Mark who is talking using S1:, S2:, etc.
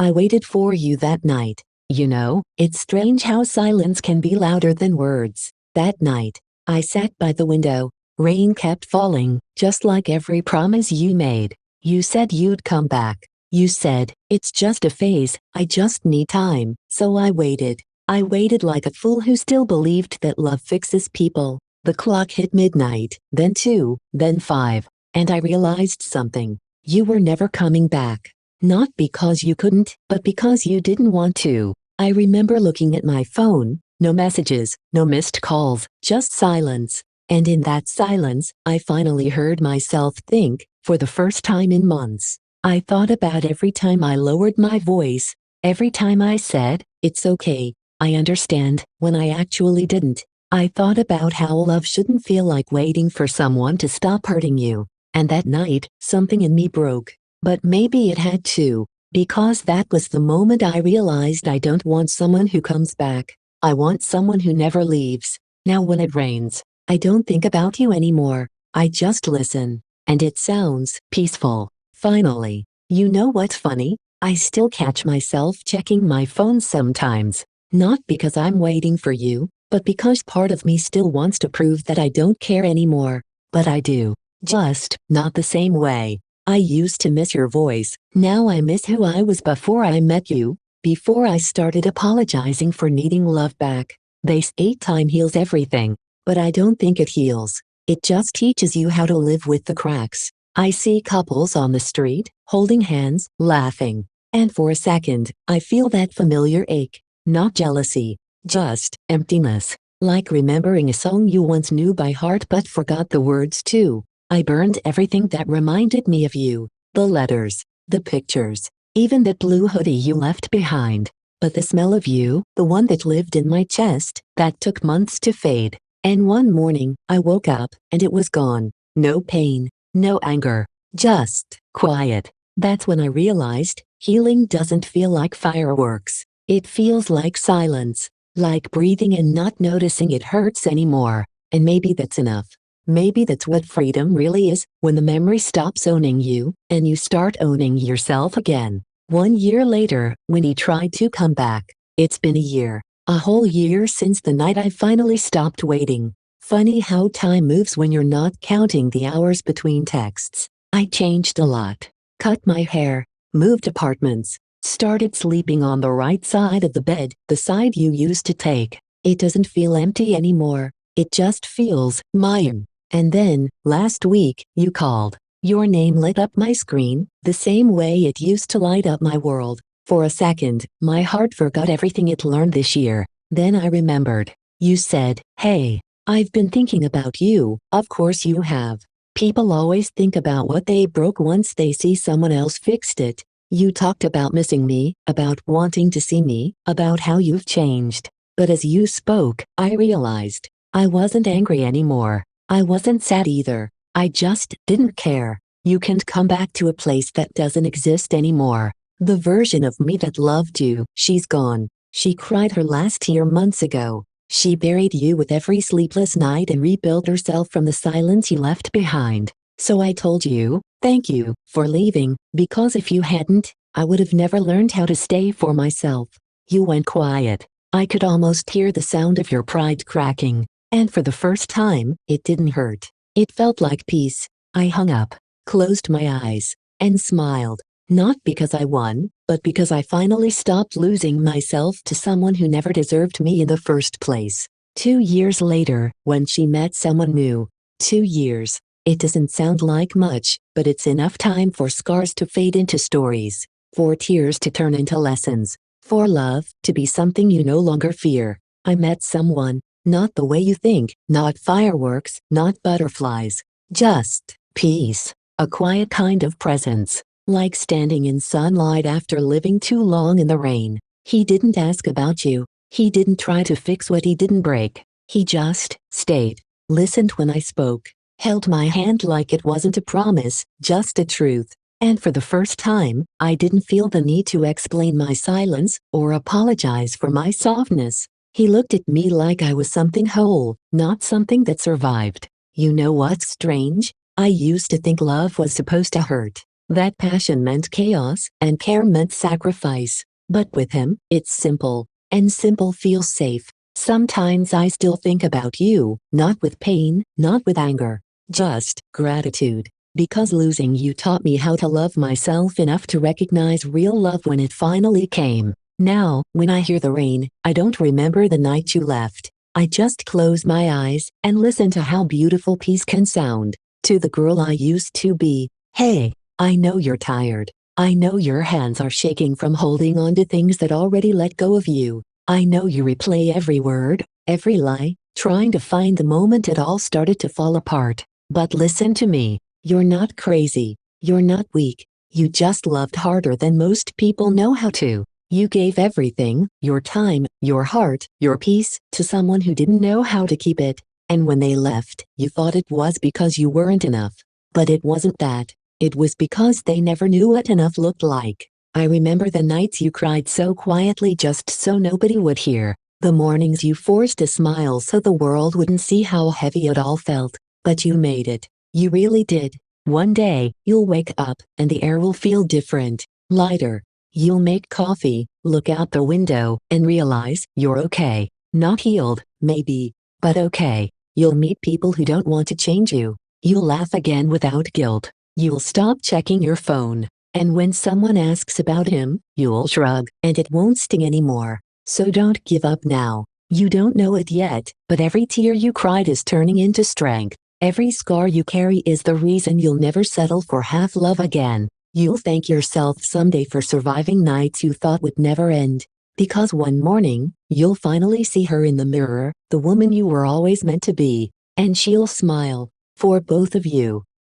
S1: I waited for you that night. You know, it's strange how silence can be louder than words. That night, I sat by the window. Rain kept falling, just like every promise you made. You said you'd come back. You said, it's just a phase, I just need time. So I waited. I waited like a fool who still believed that love fixes people. The clock hit midnight, then 2, then 5, and I realized something. You were never coming back. Not because you couldn't, but because you didn't want to. I remember looking at my phone, no messages, no missed calls, just silence. And in that silence, I finally heard myself think, for the first time in months. I thought about every time I lowered my voice, every time I said, it's okay, I understand, when I actually didn't. I thought about how love shouldn't feel like waiting for someone to stop hurting you. And that night, something in me broke. But maybe it had to, because that was the moment I realized I don't want someone who comes back. I want someone who never leaves. Now when it rains, I don't think about you anymore. I just listen. And it sounds peaceful. Finally. You know what's funny? I still catch myself checking my phone sometimes. Not because I'm waiting for you, but because part of me still wants to prove that I don't care anymore. But I do. Just not the same way. I used to miss your voice. Now I miss who I was before I met you. Before I started apologizing for needing love back. They say time heals everything. But I don't think it heals. It just teaches you how to live with the cracks. I see couples on the street, holding hands, laughing. And for a second, I feel that familiar ache. Not jealousy. Just emptiness. Like remembering a song you once knew by heart but forgot the words to. I burned everything that reminded me of you. The letters. The pictures. Even that blue hoodie you left behind. But the smell of you, the one that lived in my chest, that took months to fade. And one morning, I woke up, and it was gone. No pain. No anger. Just quiet. That's when I realized, healing doesn't feel like fireworks. It feels like silence. Like breathing and not noticing it hurts anymore. And maybe that's enough. Maybe that's what freedom really is, when the memory stops owning you, and you start owning yourself again. 1 year later, when he tried to come back. It's been a year. A whole year since the night I finally stopped waiting. Funny how time moves when you're not counting the hours between texts. I changed a lot. Cut my hair. Moved apartments. Started sleeping on the right side of the bed, the side you used to take. It doesn't feel empty anymore. It just feels mine. And then, last week, you called. Your name lit up my screen, the same way it used to light up my world. For a second, my heart forgot everything it learned this year. Then I remembered. You said, hey, I've been thinking about you. Of course you have. People always think about what they broke once they see someone else fixed it. You talked about missing me, about wanting to see me, about how you've changed. But as you spoke, I realized. I wasn't angry anymore. I wasn't sad either. I just didn't care. You can't come back to a place that doesn't exist anymore. The version of me that loved you, she's gone. She cried her last tear months ago. She buried you with every sleepless night and rebuilt herself from the silence you left behind. So I told you, thank you, for leaving, because if you hadn't, I would have never learned how to stay for myself. You went quiet. I could almost hear the sound of your pride cracking. And for the first time, it didn't hurt. It felt like peace. I hung up, closed my eyes, and smiled. Not because I won, but because I finally stopped losing myself to someone who never deserved me in the first place. 2 years later, when she met someone new. 2 years. It doesn't sound like much, but it's enough time for scars to fade into stories. For tears to turn into lessons. For love to be something you no longer fear. I met someone. Not the way you think, not fireworks, not butterflies. Just peace. A quiet kind of presence. Like standing in sunlight after living too long in the rain. He didn't ask about you. He didn't try to fix what he didn't break. He just stayed. Listened when I spoke. Held my hand like it wasn't a promise, just a truth. And for the first time, I didn't feel the need to explain my silence or apologize for my softness. He looked at me like I was something whole, not something that survived. You know what's strange? I used to think love was supposed to hurt. That passion meant chaos, and care meant sacrifice. But with him, it's simple. And simple feels safe. Sometimes I still think about you, not with pain, not with anger. Just gratitude. Because losing you taught me how to love myself enough to recognize real love when it finally came. Now, when I hear the rain, I don't remember the night you left. I just close my eyes and listen to how beautiful peace can sound. To the girl I used to be. Hey, I know you're tired. I know your hands are shaking from holding on to things that already let go of you. I know you replay every word, every lie, trying to find the moment it all started to fall apart. But listen to me. You're not crazy. You're not weak. You just loved harder than most people know how to. You gave everything, your time, your heart, your peace, to someone who didn't know how to keep it. And when they left, you thought it was because you weren't enough. But it wasn't that. It was because they never knew what enough looked like. I remember the nights you cried so quietly just so nobody would hear. The mornings you forced a smile so the world wouldn't see how heavy it all felt. But you made it. You really did. One day, you'll wake up, and the air will feel different, lighter. You'll make coffee, look out the window, and realize you're okay. Not healed, maybe, but okay. You'll meet people who don't want to change you. You'll laugh again without guilt. You'll stop checking your phone. And when someone asks about him, you'll shrug, and it won't sting anymore. So don't give up now. You don't know it yet, but every tear you cried is turning into strength. Every scar you carry is the reason you'll never settle for half love again. You'll thank yourself someday for surviving nights you thought would never end. Because one morning, you'll finally see her in the mirror, the woman you were always meant to be. And she'll smile. For both of you.